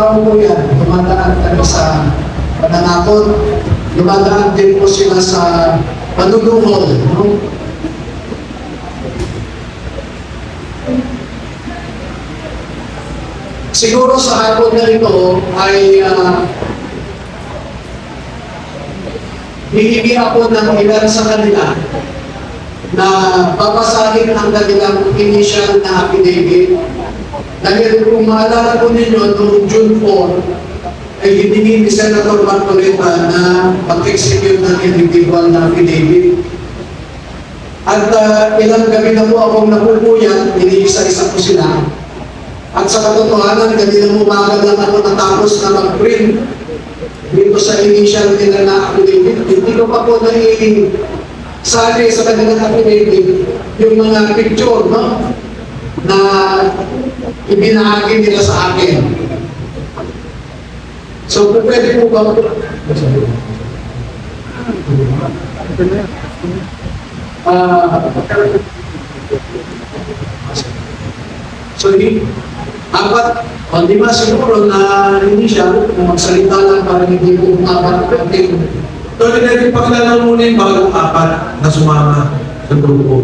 araw-araw po yan, dumadaan kami sa pananakot, dumadaan din po sila sa panulungol. No? Siguro sa hapon na ito ay hihingi ako ng ilan sa kanila na papasahin ang kanilang initial na affidavit. Dahil kung maalala po ninyo, noong June 4, ay hiningi ni Senator Marcoleta na mag-execute ng individual na affidavit. At ilang gabi na po akong napupuyat, iniisa-isa po sila. At sa katotohanan, kanina umaga lang ako natapos na mag-print dito sa initial nila na affidavit. Hindi ko pa po sali sa kanilang affidavit yung mga picture, no? Na ibinahagi nila sa akin. So, pwede po ba? So, apat, o di ba siguro na initial, na magsalita lang para hindi po umapat ang ating. Tuloy na rin pakilala muna yung bagong apat na sumama sa grupo.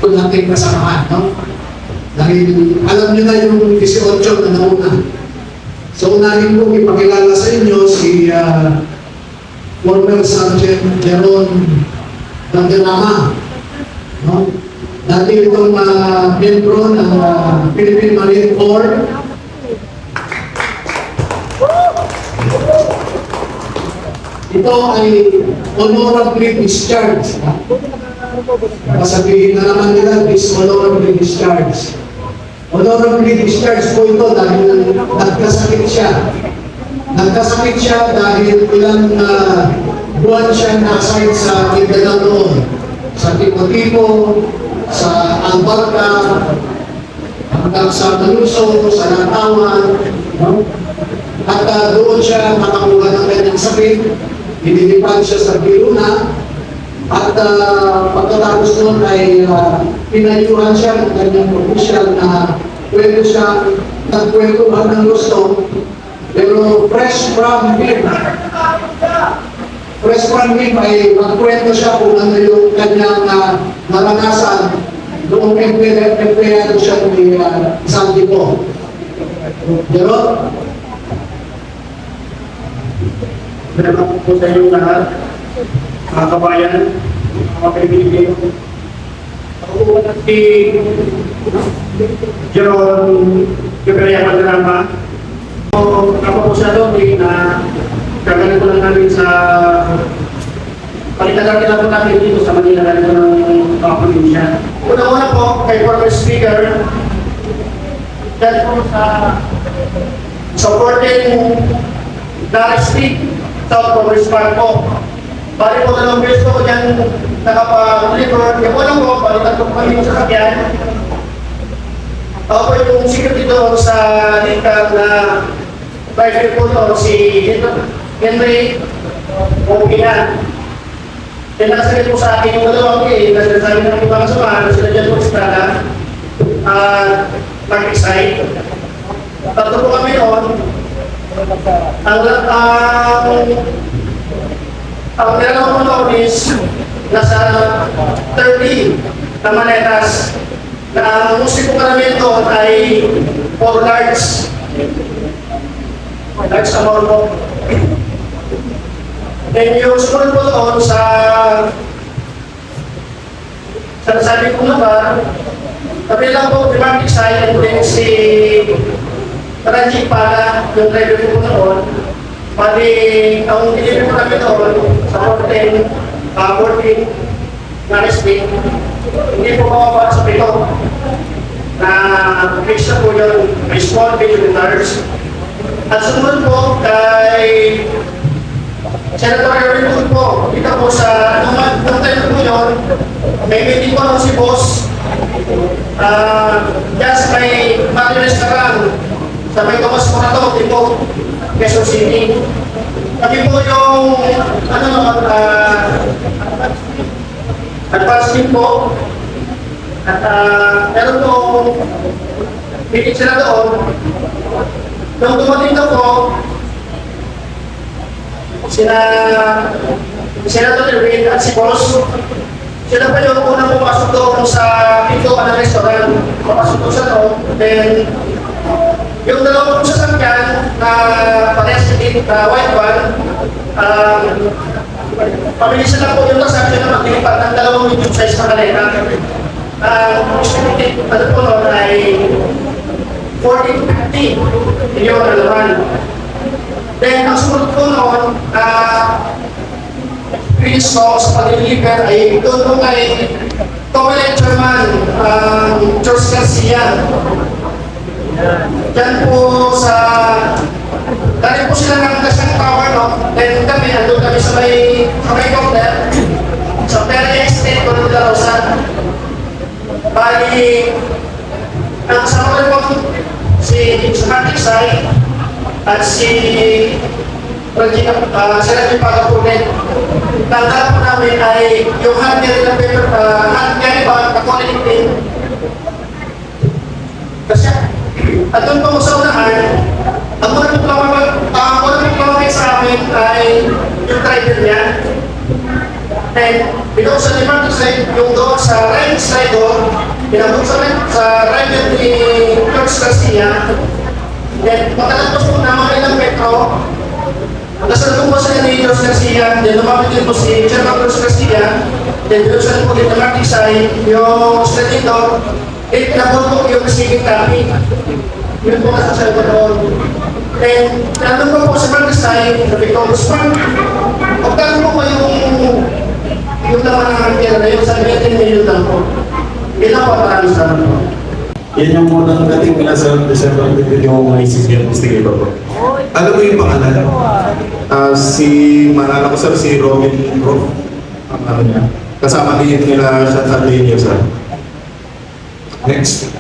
Kung natin kasamahan, no? Dahil alam niyo na yung 18 na nauna. So, unahin ko ipakilala sa inyo si former Sergeant Jeron Dandelama. No? Dati itong membro ng Philippine Marine Corps. Ito ay honorably discharged. Sabihin na naman nila, dishonorably discharged. Honorably discharged po ito dahil nagkasakit siya. Nagkasakit siya dahil ilang buwan siya na-assign sa Mindanao noon. Sa Tipo-Tipo, sa Albarca, hanggang sa Maluso, sa Lantawan. No? At doon siya nakakuha ng kanyang sakit. Hinilipad siya sa Piluna. At pagkatapos noon ay pinayuhan siya ng kanyang official na pwede siya nagkwentuhan ng gusto. Pero fresh from him ay magkwento siya kung ano yung kanyang naranasan noong empleyado siya ni Santipo. Pero meron po sa inyong lahat, mga kabayan, mga Pilipino. Ako po si Jeron Gabriel Madrama. Ako po siya doon na gagawin ko lang namin sa palitan lang po natin dito sa Manila natin ko ng probinsya. Una-una po kay former speaker, dahil po sa supporting Darcy South Province Park po. Bali po dalawang beses ko dyan nakapag-deliver. Yung unang po, balitan ko kami yung sasakyan. Ako po yung security doon sa linkang na driver po doon, si Henry Opina. Then nakasagit po sa akin yung dalawang kasi sabi ng ibang samahan na sila dyan po sa mag-excite. Tatlo po kami noon. Ang nilalang ko noon is nasa 30 na manetas na ang musiko karamihan doon ay 4 large. Large amount po. Then yung sumunod po doon sa nasabi kong lugar, tabi lang po, Remark Excite, and then si Ranjit Pala, yung driver ko noon. Bali, ang delivery ko kami doon sa 14 na resting, hindi po mawawala sa pito. small kilometers. At sumunod po kay Senator Erwin po, kita po sa nung time po yun, may meeting po si boss. Diyan sa may Mario Restaurant, sa may Tomas Morato, tipo, Quezon City. Kami po yung, advancing po. At meron po, meeting sila doon. Nung dumating na po, Senator Erwin at si Boss, sila pa yung unang pumasok doon sa pintuan ng restaurant. Papasok doon sa loob. Then, yung dalawa po sa sakyan na parehas na white van, pabilisan lang po yung transaction na maglilipat ng dalawang medium size na kalena. Ano po noon ay 40 to 50 milyon na laman. Then, ang sunod po noon, Chris ko sa pag-deliver ay doon po kay Toilet Chairman George Garcia. Diyan po sa... Dali po sila ng Dasang Tower, no? Then kami, andun kami sa may counter, sa Perry Estate, Coronel de la Rosa. Bali, ang kasama ko po si Martin Sai at si Senator Pagapunet. Tanggal po namin ay yung hand carry ng paper, hand carry bag, quality print. Kasi, at doon po sa unahan, ang muna po lamang sa amin ay yung driver niya. And binuksan ni Martin Sai yung doon sa right side doon, binuksan sa driver ni George Garcia. Then, makalagpas po na mga ilang metro. Nagkasalubong po sa ni George Garcia, then lumapit din po si General George Garcia, then binuksan po din na Martin Sai yung senator, then pinabot po yung receiving copy. Yun po nasa ko doon. Then, tinanong po si Martin Sai, sabi ko, Guzman, magkano po yung laman ng pera na yun, sabi 10 million lang po. Ilang po maraming salamat po. Yan yung unang dating nila sa December 20 yung ICC investigator po. Alam mo yung pangalan? Si Manala ko sir, si Robin Prof. Ang ano niya. Kasama din nila siya sa linya sir. Next.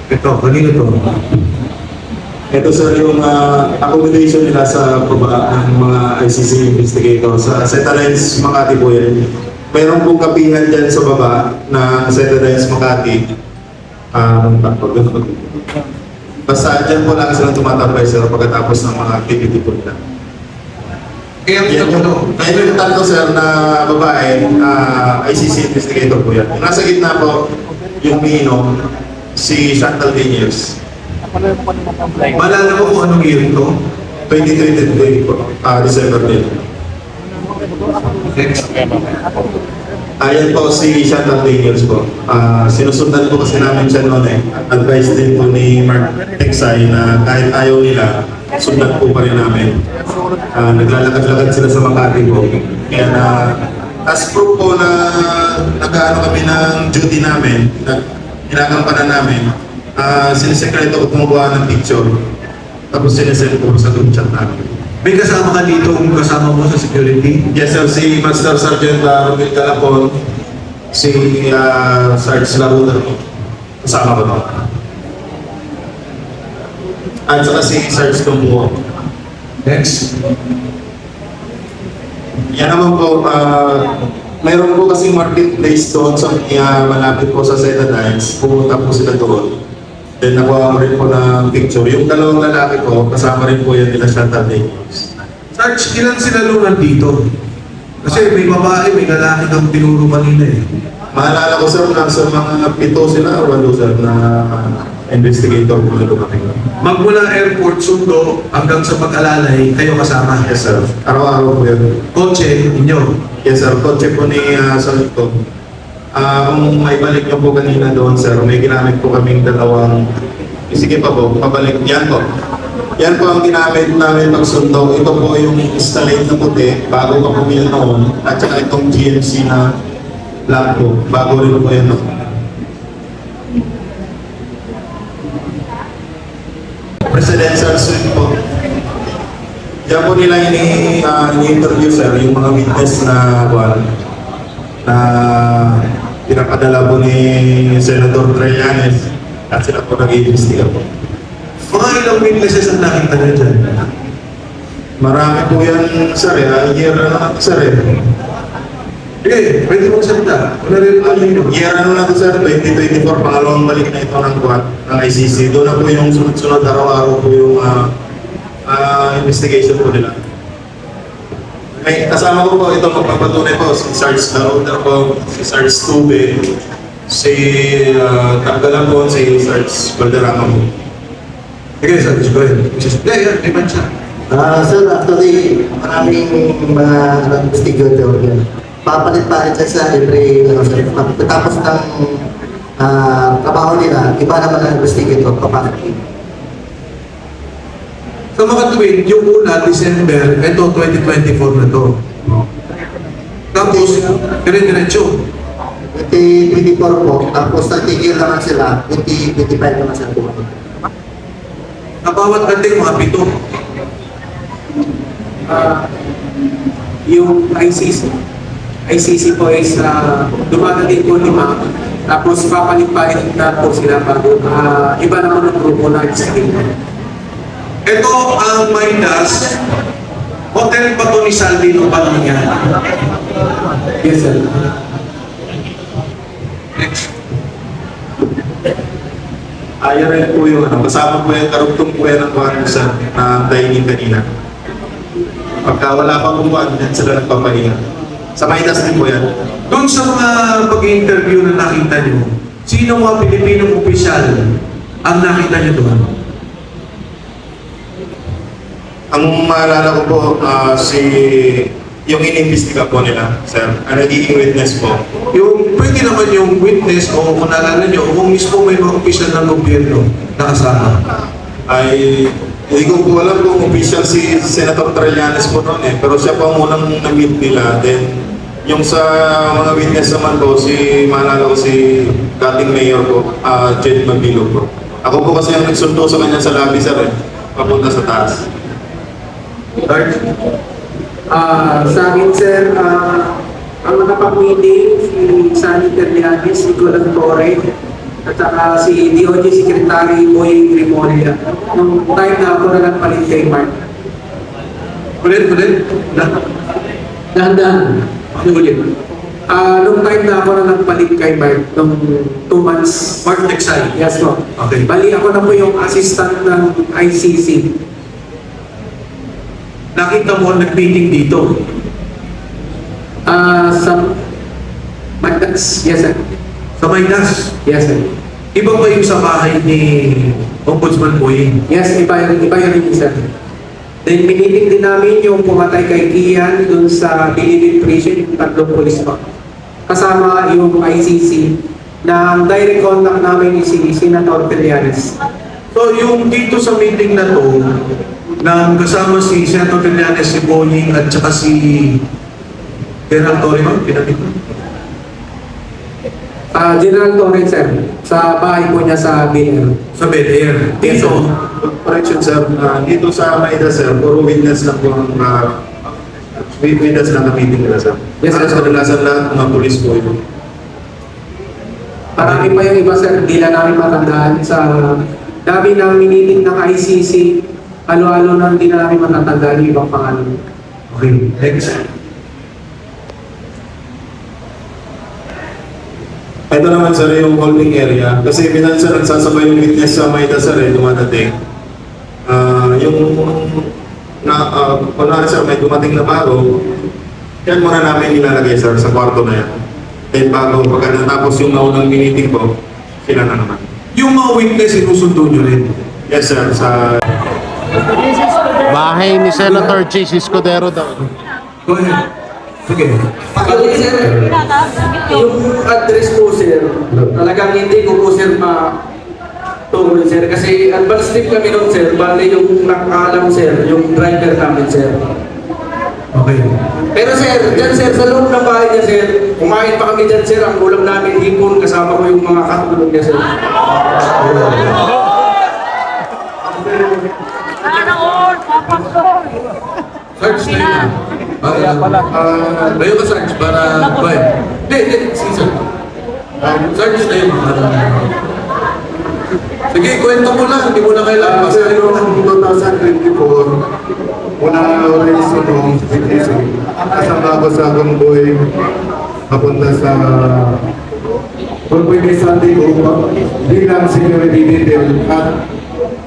Ito, kanino to? Ito sir yung accommodation nila sa baba ng mga ICC investigator sa Setalines Makati po yan. Mayroon pong kapihan dyan sa baba na Setalines Makati. Basta dyan po lang silang tumatambay sir pagkatapos ng mga activity po nila. Kaya Yung tatlo sir na babae, ICC investigator po yan. Nasa gitna po yung Mino, si Chantal Daniels. Malala mo kung anong year to? 2023 po, December 10. Next. Ayan po si Chantal Daniels po. Sinusundan po kasi namin siya noon eh. Advice din po ni Mark Texay na kahit ayaw nila, sundan po pa rin namin. Naglalakad-lakad sila sa Makati po. Kaya as proof po na nag-ano kami ng duty namin, ginagampanan namin, sinisekreto ko kumukuha ng picture. Tapos sinisend ko sa group chat namin. May kasama ka dito kung kasama mo sa security? Yes sir, si Master Sergeant Romil Galapon, si Sarge Laruda, kasama ko no. At saka si Sarge Tumbuo. Next. Yan naman po, mayroon po kasing marketplace doon sa malapit po sa Setalines. Pumunta po sila doon. Then nakuha ko rin po ng picture. Yung dalawang lalaki ko, kasama rin po yan nila Chantal Daniels. Sarge, ilan sila lunan dito? Kasi may babae, may lalaki kang tinuro kanina eh. Maalala ko sir, nasa mga 7 sila o 8 sir na investigator po na lumaki. Magmula airport, sundo, hanggang sa pag-alalay, kayo kasama. Yes sir, araw-araw po yan. Kotse, inyo. Yes sir, kotse po ni Salito. Kung may balik niyo po kanina doon sir, may ginamit po kaming dalawang, sige pa po, pabalik. Yan po. Yan po ang ginamit namin pagsundo. Ito po yung installate na puti, bago pa pumil noon. At saka itong GMC na black po, bago rin po yan. presidential suite po. Diyan po nila ini-interview sir, yung mga witness na pinapadala po ni Senator Trillanes at sila po nag-iimbestiga po. Mga ilang witnesses ang nakita niyo dyan? Marami po yan sir, year ano sir Sige, pwede mong salita. Wala rin naman yun. Year ano na to sir, 2024, pangalawang balik na ito ng ICC. Doon na po yung sunod-sunod araw-araw po yung investigation po nila. May kasama ko po ito magpapatunay po si Sarge Lauder po, si Sarge Tube, si Tanggalan si Sarge Valderrama po. Sige, Sarge, go ahead. Yeah, may man siya. Sir, actually, maraming mga investigator yan. Papalit-palit siya sa every, sir, tapos ng trabaho nila, iba naman ang investigator, papasok. Sa mga tweet, yung una, December, ito 2024 na to. Tapos, dire-diretso. 2024 po, tapos nagtigil naman sila, 2025 naman sila tumating. Na bawat ating mga pito. Yung ICC po is dumadating po 5, tapos papalit-palit na po sila bago iba naman ang grupo na extreme. Ito ang Midas. Hotel ba to ni Salvi nung panahon niya? Yes, sir. Next. Ayaw rin po yung kasama po yung karugtong po yan ng kuhan sa dining kanina. Pagka wala pang kumuhan, yan sila nagpapahinga. Sa Midas din po yan. Doon sa mga pag-interview na nakita niyo, sino mga Pilipinong opisyal ang nakita niyo doon? Ang maalala ko po, yung inimbestiga po nila, sir, ang nagiging witness po. Yung pwede naman yung witness o kung naalala niyo, kung mismo may mga opisyal ng gobyerno na kasama. Ay hindi ko po alam kung official si Senator Trillanes po noon pero siya po ang unang na-meet nila. Then, yung sa mga witness naman po, maalala ko si dating mayor po, Jed Mabilo po. Ako po kasi ang nagsundo sa kanya sa lobby sir papunta sa taas. Sa akin, sir, ang nakapag-meeting si Sunny Terlianes, si Golan Torre, at saka si DOJ Secretary Boy Grimolia. Nung time na ako na nagpalit kay Mark. Ulit. Dahan-dahan. Ulit. Nung time na ako na nagpalit kay Mark, nung 2 months. Mark Texay. Yes po. Okay. Bali ako na po yung assistant ng ICC. Nakita mo ang nag-meeting dito. Sa Midas. Yes, sir. Sa Midas. Yes, sir. Iba ba yung sa bahay ni Ombudsman Boying? Yes, iba yun, sir. Then, miniting din namin yung pumatay kay Kian dun sa Bilibid Prison, yung 3 pulis pa. Kasama yung ICC na ang direct contact namin si Senator Trillanes. So yung dito sa meeting na to, na kasama si Senator Trillanes, si Boying at saka si General Torre, pinatid mo? General Torres, sir, sa bahay po niya sa BNR. Sa Bel Air. Dito, Correction sir, dito sa Midas sir, puro witness lang po ang witness lang ang meeting nila sir. Yes, sir. Kadalasan lahat mga pulis po ito. Marami pa yung iba, sir, di lang namin matandaan sa dami ng miniting ng ICC. Halo-halo na hindi na namin matatandaan yung ibang pangalan. okay, next. Ito naman sir yung holding area. Kasi minsan nagsasabay yung witness sa Midas sir dumadating. Kunwari sir may dumating na bago, yan muna namin nilalagay sir sa kwarto na yan. Then bago, pagka natapos yung naunang meeting po, sila na naman. Yung mga witness, sinusundo nyo rin. Yes sir, sa Bahay ni Senator Chase Escudero daw. Go ahead. Sige. Actually, sir, yung address po, sir, talagang hindi ko po, sir, tungkol, sir. Kasi advance tip kami nun, sir. Bali yung nakaalam, sir, yung driver namin, sir. Okay. Pero, sir, dyan, sir, sa loob ng bahay niya, sir, kumain pa kami dyan, sir. Ang ulam namin, hipon, kasama ko yung mga katulog niya, sir. Sana all, papasok. Search na yun. Bayo ka search para... Hindi, sige sir. Search na yun. Sige, kwento mo lang. Hindi mo na kailangan. Kasi noong 2024, mula ulit noong CPC, kasama ako sa Gamboy, papunta sa Purpwede Santiago bilang security detail at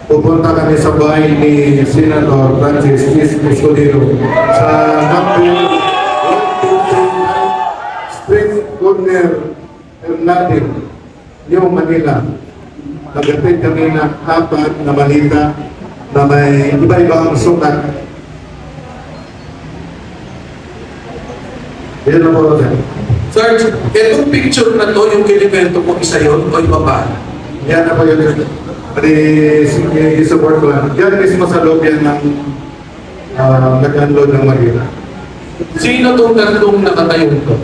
pupunta kami sa bahay ni Senator Francis Escudero sa Gamboy Street Corner Ernatin, New Manila. Nagatid kami ng 4 na malita na may iba-ibang sukat. Yan na po, sir. Search, itong picture na to, yung kinikwento mo, isa yun o iba pa? Yan na po yun. Pati i-support ko lang. Yan mismo sa loob yan ng nag-unload ng malita. Sino tong tatlong nakatayo to?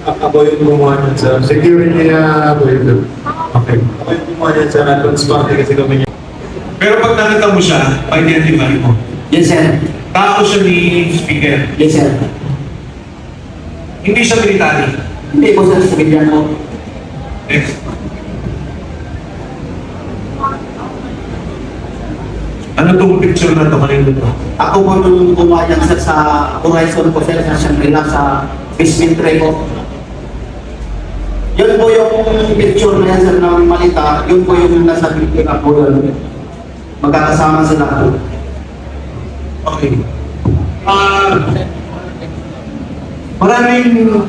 Ako yung gumawa niyan, sir. Security niya po yun, sir. Okay. Ako yung gumawa niyan, sir. At kasi kami niya. Pero pag nakita mo siya, identify mo. Yes, sir. Tao siya ni speaker. Yes, sir. Hindi siya military. Hindi po, sir. Sabihan mo. Next. Ano tong picture na to? Kanino to? Ako po nung umayang sa Horizon po sir, sa Shangri-La, sa basement tray po. Yun po yung picture na yan sir ng malita, yun po yung nasa picture po yun. Magkakasama sila. Okay. Maraming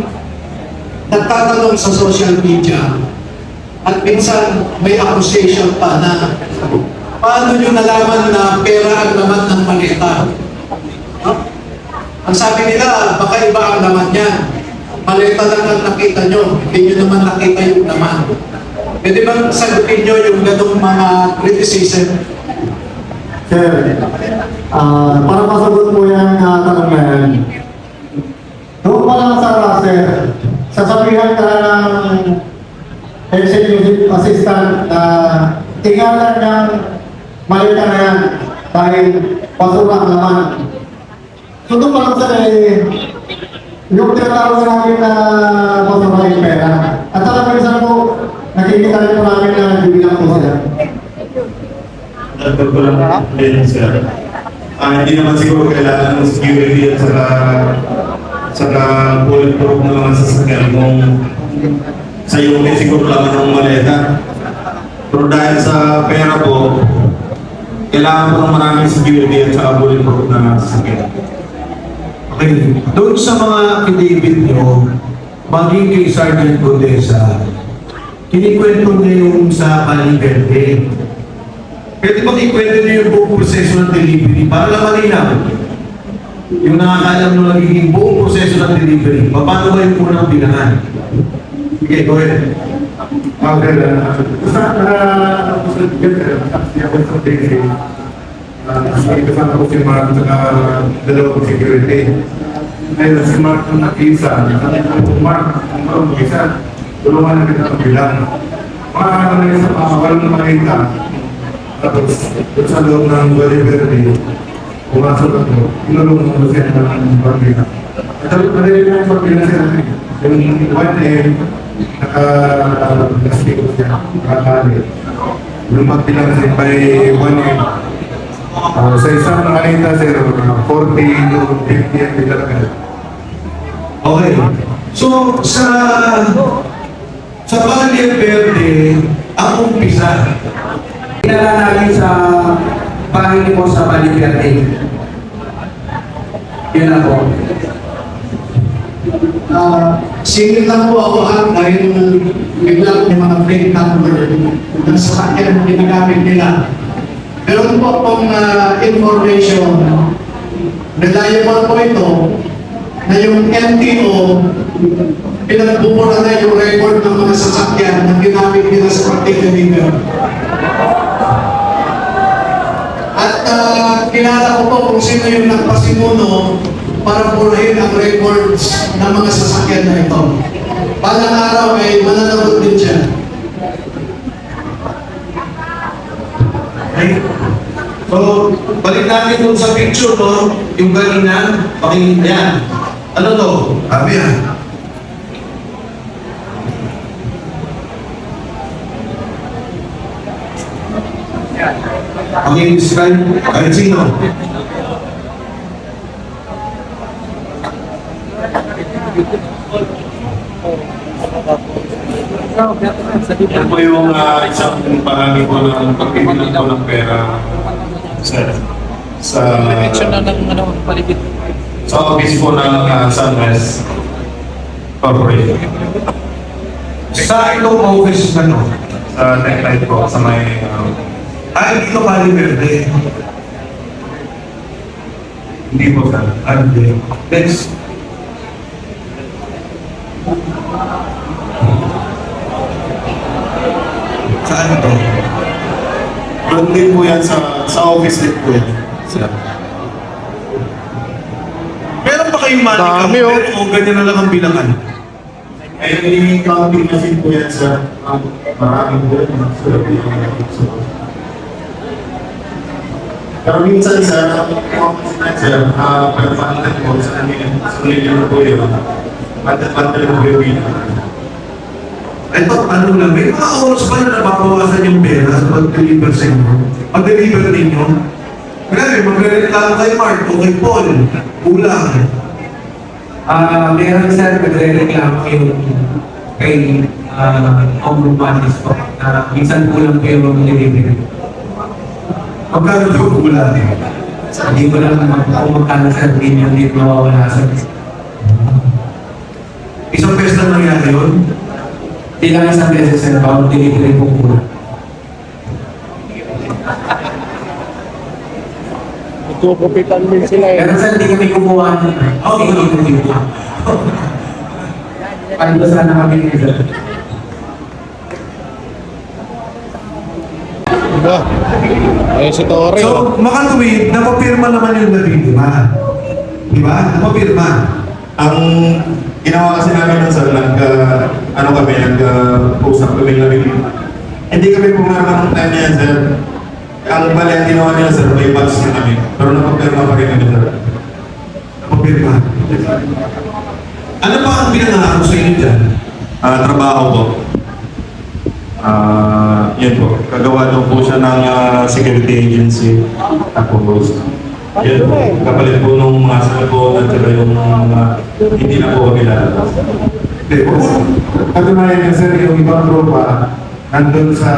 nagtatanong sa social media at minsan may accusation pa na paano nyo nalaman na pera ang laman ng maleta? No? Ang sabi nila, baka iba ang laman niya. Maleta lang ang nakita nyo, hindi nyo naman nakita yung laman. Pwede bang sagutin nyo yung ganong mga criticism? Sir, para masagot po yung tanong na yan, doon pa lang sa Russell, sasabihan ka ng executive assistant na tingnan ng malita na yan dahil basura ang laman. So doon pa lang sir, yung tinatawag namin na basura yung pera. At saka minsan po, nakikita rin po namin na bibilang po sila. Dagdag ko lang din, sir. Hindi naman siguro kailangan ng security at saka bulletproof na mga sasakyan kung sa iyo siguro lang ng maleta. Pero dahil sa pera po, kailangan po ng maraming security at saka bulletproof na sasakyan. Okay. Doon sa mga affidavit nyo, maging kay Sergeant Godesa, kinikwento niya yung sa Caliberte. Pwede bang ikwento niyo yung buong proseso ng delivery para lang malinaw? Yung nakakalam nung nagiging buong proseso ng delivery, paano ba yung unang bilangan? Okay, go ahead. Okay, basta kasama ko si Mark at dalawang security. Ngayon si Mark nung nag-isa, Mark, ang mag-isa, tulungan na kita magbilang. Mga na yun sa walang makita. Tapos, sa loob ng delivery, pumasok ako, inulong mo siya ng pagbilang. At sabi ko rin yung pagbilang siya, yung 1M, naka-plastic ko siya, nakakali. Yung pagbilang siya by 1M. Sa isang malita, sir, 40 to 50 ang bilang. Okay. So, sa Valle Verde, ang umpisa, Pinala namin sa bahay ni po sa Valle Verde. Yun na po. Singil lang po ako dahil biglang may mga plate number na sa sakyan ginagamit nila. Meron po pong information, reliable po ito, na yung NTO, pinagbubura na yung record ng mga sasakyan na ginamit nila sa pag-deliver. At kilala ko po kung sino yung nagpasimuno para burahin ang records ng mga sasakyan na ito. Balang araw ay mananagot din siya. ay, natin dun sa picture, no? Yung kanina, pakinggan yan. Ano to? Sabi yan. Pakinggan kahit sino. Yan po yung isang parami ko ng pagbibilang ko ng pera sa sa office po ng Sunwest Corporation. Sa itong office na, no? Sa TechLight po, sa may Ay, dito Pali Verde. hindi po sa Ande. Next. Saan ito? doon din po yan sa office din po yan. Meron ba kayong money Dami, oh. camper o ganyan na lang ang bilangan? Ay, yung counting machine po yan sa maraming po yan. Pero minsan sa pagpapalitan po sa amin, sulit yun po yun. Pagpapalitan po yun. Ito, ano lang, may mga oras pa na nababawasan yung pera sa pag-deliver sa inyo. Pag-deliver ninyo. Grabe, magre-reklamo kay Mark o kay Paul. Kulang. Meron sir, nagre-reklamo yung kay Omro Matis po. Minsan kulang po yung delivery. Magkano daw kulang? Hindi ko lang kung magkano sir, hindi yung dito mawawala sir. Isang beses lang nangyari yun. Hindi lang isang beses sir, bawal delivery po kulang. Kukupitan din sila eh. Pero sir, hindi kami kumuha ng delivery po. Paano sana kami sir? Diba? Ayun si Torre. So, makatuwid, napapirma naman yung labing, diba? Diba? Napapirma. Ang ginawa kasi namin nun, sir, nag-usap kami na hindi kami pumarma ng time na yan, sir. Ang bali, ang ginawa nila, sir, may box na kami. Pero napapirma pa rin kami, sir. Napapirma. Ano pa ang pinangako sa inyo dyan? Trabaho po. Yan po. Kagawa daw po siya ng security agency. Tapos, yan po. Kapalit po nung mga cellphone at saka yung mga hindi na po kami lalabas. Hindi, Katunayan niya sir, yung ibang tropa, nandun sa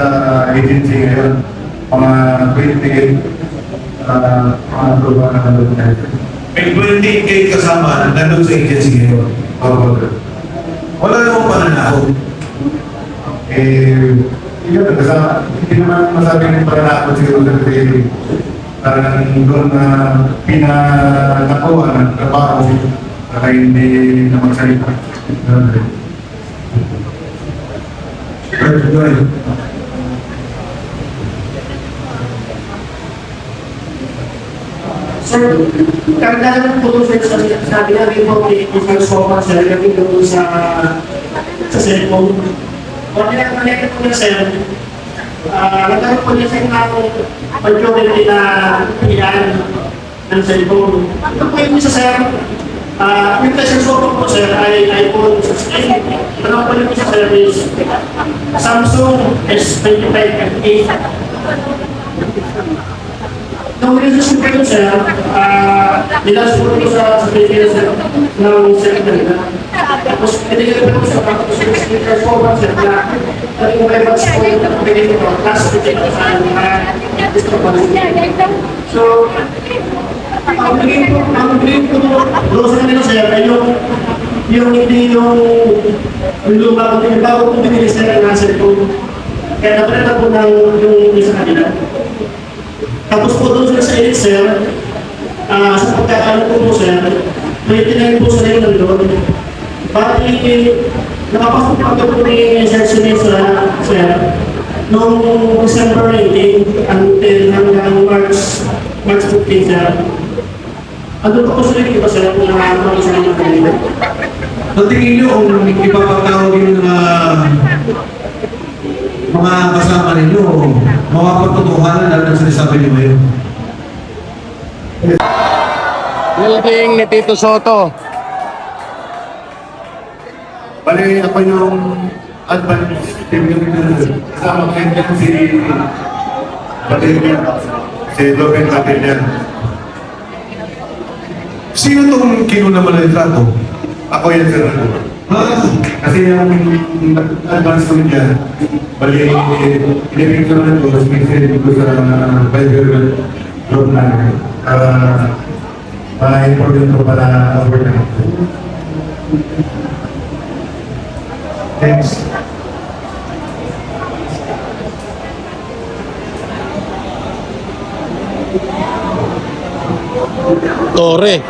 agency ngayon, mga 28 mga tropa na nandun ngayon. may 28K kasama na nandun sa agency ngayon. Wala namang pananakot. Yun, hindi naman masabi ng pananakot siguro sa kasi parang doon na pinanakuha ng trabaho saka hindi na magsalita. Sir, karagdagan po doon sir, sabi namin po isang sofa sir, kami doon sa cellphone. Kung kinakalitan po niya sir, nagkaroon po niya sir ng majority na ilan ng cellphone. Ito po yung isa sir, yung kasi sofa po sir ay iPhone 16. Ano po yung isa sir is Samsung S25 FE. Nung resusyon ko yun, sir, nilas po ito sa Pilipinas ng secretary. Tapos, pinigil ko sa speaker forward, sir, na yung may batch po yung pinigil ko, last week sa discrepancy. So, ang pinigil ko grocery nila, sir, ay yung hindi yung luma ko, yung bago kong pinigil, sir, na cellphone. Kaya nabalita po ng yung isa kanila. Tapos po doon sa edit, sir, sa pagkakaano po sir, may tinayin po sa rin nandun. Bali, nakapasok po ito po ni Sir Sunesa, sir, noong December 19 until hanggang March 15, sir. Ano po po sila dito, sir, kung nakakapag isa ng kanila? Sa tingin nyo, kung ipapatawag yung mga kasama ninyo, mapapatutuhanan lang ang sinasabi nyo ngayon. Building ni Tito Soto. Bali, ako yung advance team leader. Kasama ko yan si Valeria, si Logan Valeria. Sino itong kinuna mo na litrato? Ako yan, sir. Kasi yung advance ko niya, bali, inibig ko na ito, sinilip ko sa Viber group na ma-important ko para award na ito. Thanks. Torre.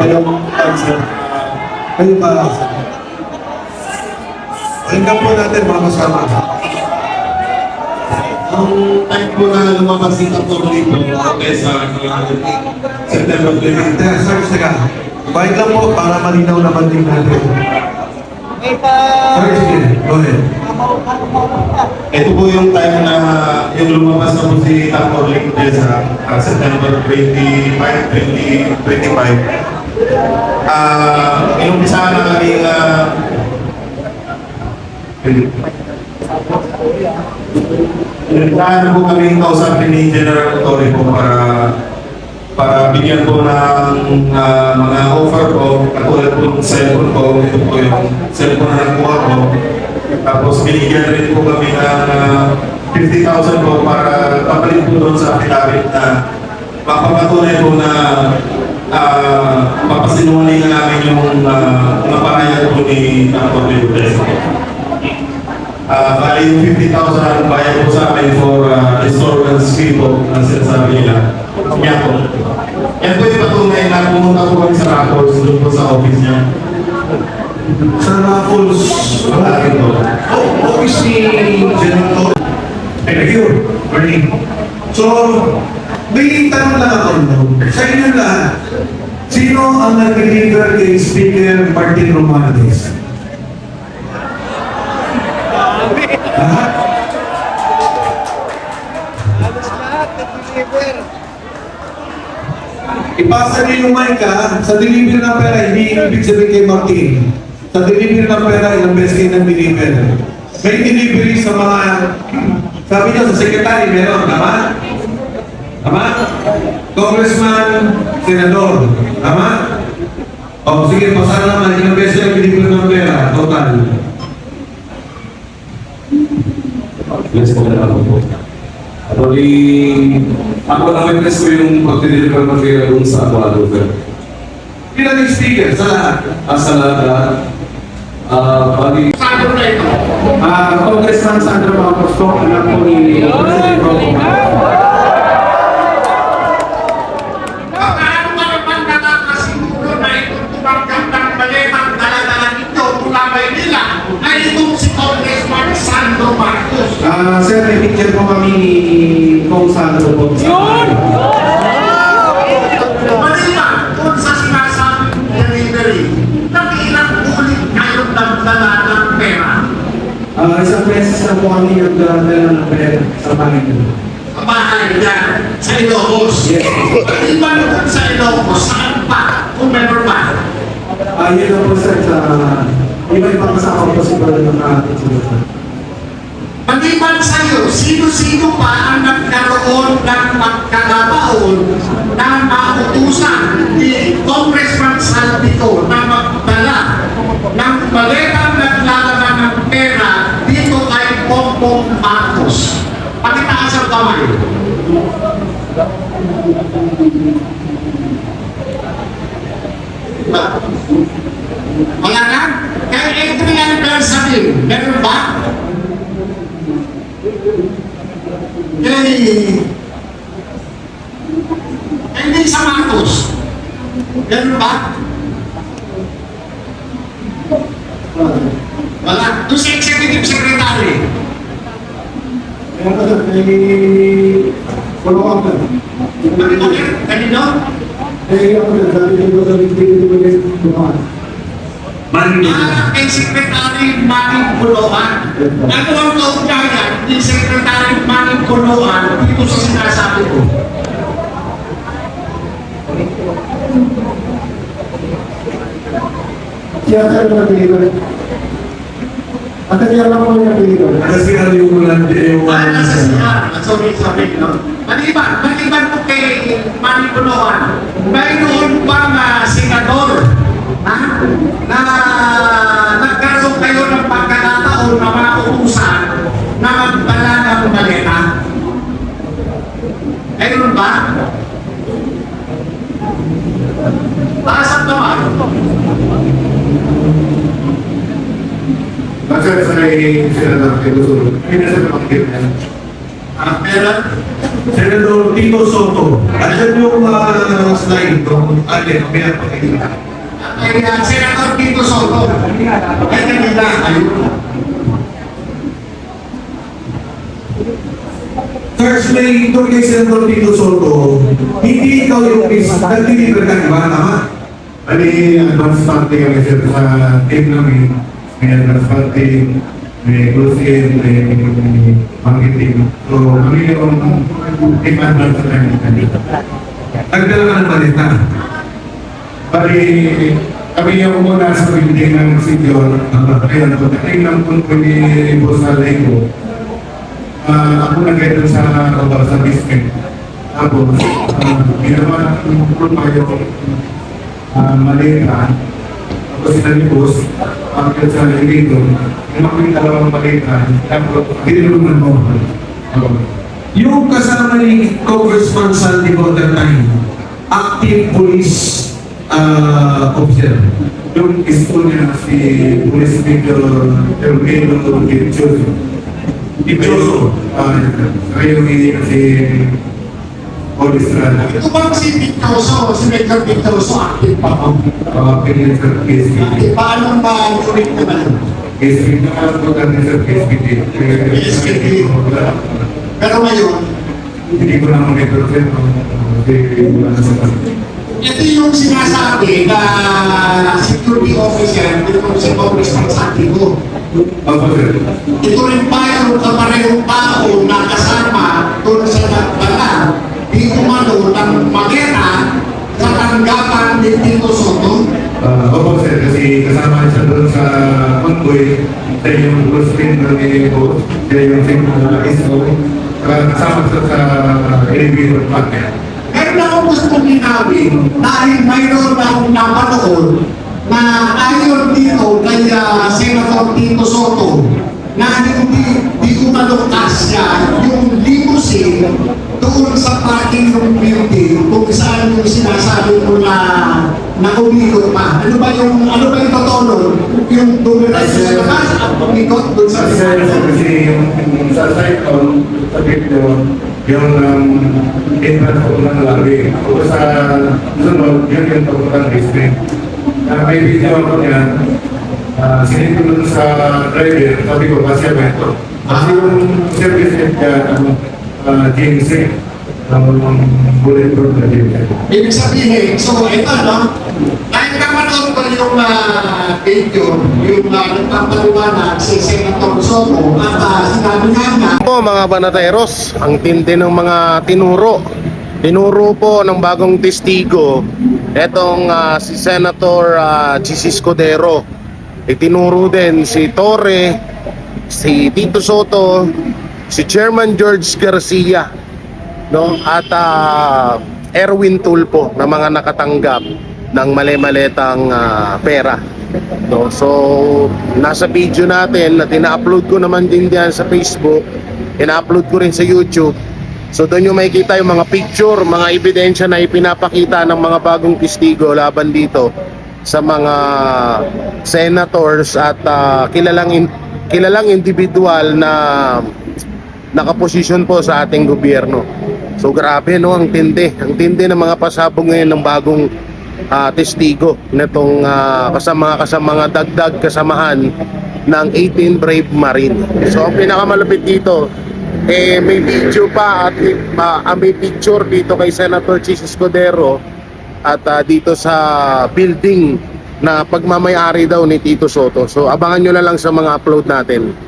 Ayong answer. Ayun pa. Hanggang po natin mga kasama. Ang time po na lumabas si Dr. Lito sa September 20. Sir, saka. Balik lang po para malinaw naman din natin. Sir, sige. Go ahead. Ito po yung time na yung lumabas na po si Dr. Lito sa September 25, 2025. Inumpisahan na kaming Inumpisahan po kaming kausapin ni General Torre po para bigyan po ng mga offer ko, katulad po ng cellphone ko, ito po yung cellphone na nakuha ko. Tapos binigyan rin po kami ng 50,000 po para papalit po doon sa affidavit na mapapatunay po na papasinungaling na namin yung napahayag po ni Dr. Lito. Bali yung 50,000 bayad po sa amin for insurance fee po ang sinasabi nila. Yan po. Yan po yung patunay na pumunta po kami sa Raffles doon po sa office niya. Sa Raffles, Akin po. office ni General. Thank you, Bernie. So, may tanong lang ako, no? Sa inyo lahat, sino ang nag-deliver kay Speaker Martin Romualdez? Lahat? Ipasa niyo yung mic ha, sa delivery ng pera, hindi ibig sabihin kay Martin. Sa delivery ng pera, ilang beses kayo nag-deliver. May delivery sa mga, sabi niyo sa secretary, meron, tama? Tama? Congressman, senador, tama? O sige, pasahan naman, ilang beses kayo nag-deliver ng pera, total. Yes, magandang po. Actually, ako lang witness ko yung pag-deliver ng pera doon sa Aguado. Ilan yung speaker sa lahat? Sa lahat, bali... Congressman Sandro Marcos po, anak po ni President Roque. Paano ba naman nakakasiguro na itong tumanggap ng baletang dala-dala nito mula Maynila na itong si Congressman Sandro Marcos? Sir, may picture po kami ni Kong Sandro po. Manila, kung sa sinasabing delivery, nakilang ulit kayong nagdala ng pera. Isang beses na po kami nagdala ng pera sa Panginoon. Sa bahay niya, sa Ilocos. Yes. Di ba naman sa Ilocos, saan pa? Kung meron pa? Yun na po sir, sa iba-ibang kasama po si Brother ng ating sila. Maliban sa iyo, sino-sino pa ang nagkaroon ng pagkakataon na nautusan ni Congressman Saldico na magdala ng baletang naglalaman ng pera dito kay Bongbong Marcos? Pakitaas ang kamay. Wala na? Kay Adrian Bersabil, meron ba? Hindi sa Marcos. Ganun ba? Wala. Doon sa executive secretary. Wala ko ako. Kanino? Ako na, sabi ko sa bigay ko Kay Secretary Manny Buloan. Ano ang kaugnayan ni Secretary Manny Buloan dito sa sinasabi ko? Siya sir na peligro. At siya lang po yung peligro. Kasi ano yung Nasa siya. Sorry, no? Maliban po kay Manny Buloan, mayroon bang senador na nagkaroon kayo ng pagkakataon na mauusan na magdala ng maleta? Mayroon ba? Taas naman. Masaya sa Senator Teguso. Hindi na sa pagkakita. Meron? Senator Tito Soto. Andyan yung slide kung alin, may pakikita. Ay, Senator Tito Soto. Ay, kanila. Ayun. First May, ito kay Senator Tito Soto, hindi ikaw yung nag-deliver ka, di ba? Tama? Bali, advance party kami sir sa team namin. May advance party, may close-in, may marketing. So, kami yung team advance sa kami. Nagdala ka ng balita. Bali, kami yung muna sa building ng senior. Kaya pagdating ng punto ni Boss Alay ko, ako nag-get sa basement. Tapos, ginawa ng kulma yung malita. Tapos sila ni Boss, pagkat sa elevator, yung dalawang malita, tapos ginulungan mo. Yung kasama ni Congressman Sandy ko that time, active police officer. Yung school niya si Police Major Termino Gitchoso. Gitchoso. Kaya yung si Police Rana. Ito bang si Victoso, si Major Victoso, active pa ba? Pinili sa PSPD. Paano ma-unit naman? PSPD na po natin sa PSPD. PSPD. Pero ngayon, Hindi ko na monitor sir. Kasi wala na sa ito yung sinasabi na security officer dito si Congressman Santiago. Opo sir. Ito rin ba yung kaparehong tao na kasama doon sa nagdala di umano ng mageta sa tanggapan ni Tito Soto? Opo sir, kasi kasama siya doon sa convoy. Siya yung close friend ni Boss. Siya yung ISO. Kasama siya sa elevator partner. Meron akong gusto linawin dahil mayroon akong napanood na ayon dito kay Senator Tito Soto na di umaluktas siya yung limousine doon sa parking ng building kung saan yung sinasabi mo na umikot pa. Ano ba yung totoo nun? Yung dumiretso sa labas at umikot doon sa Kasi yung sa site on, sa video, yung entrance ko ng lobby. O sa sunod, yun yung papuntang basement. May video ako niyan. Sinito nun sa driver, sabi ko, kasi yung service niya, GMC, bulletproof na GMC. Ibig sabihin, so ito no, dahil kapanood ko yung video, yung nagpapaliwanag si Senator Soto at sinabi nga Po mga banateros, ang tindi ng mga tinuro. Tinuro po ng bagong testigo etong si Senator Chis Escudero. Itinuro din si Torre, si Tito Soto, si Chairman George Garcia, no? At Erwin Tulfo na mga nakatanggap ng mali-maletang pera. No? So, nasa video natin na tina-upload ko naman din diyan sa Facebook, ina-upload ko rin sa YouTube. So, doon yung makikita yung mga picture, mga ebidensya na ipinapakita ng mga bagong testigo laban dito sa mga senators at kilalang individual na nakaposisyon po sa ating gobyerno. So grabe no, ang tindi ng mga pasabog ngayon ng bagong testigo nitong mga dagdag kasamahan ng 18 Brave Marine. So ang pinakamalapit dito may video pa at may picture dito kay Senator Chis Escudero at dito sa building na pagmamayari daw ni Tito Soto. So abangan nyo na lang sa mga upload natin.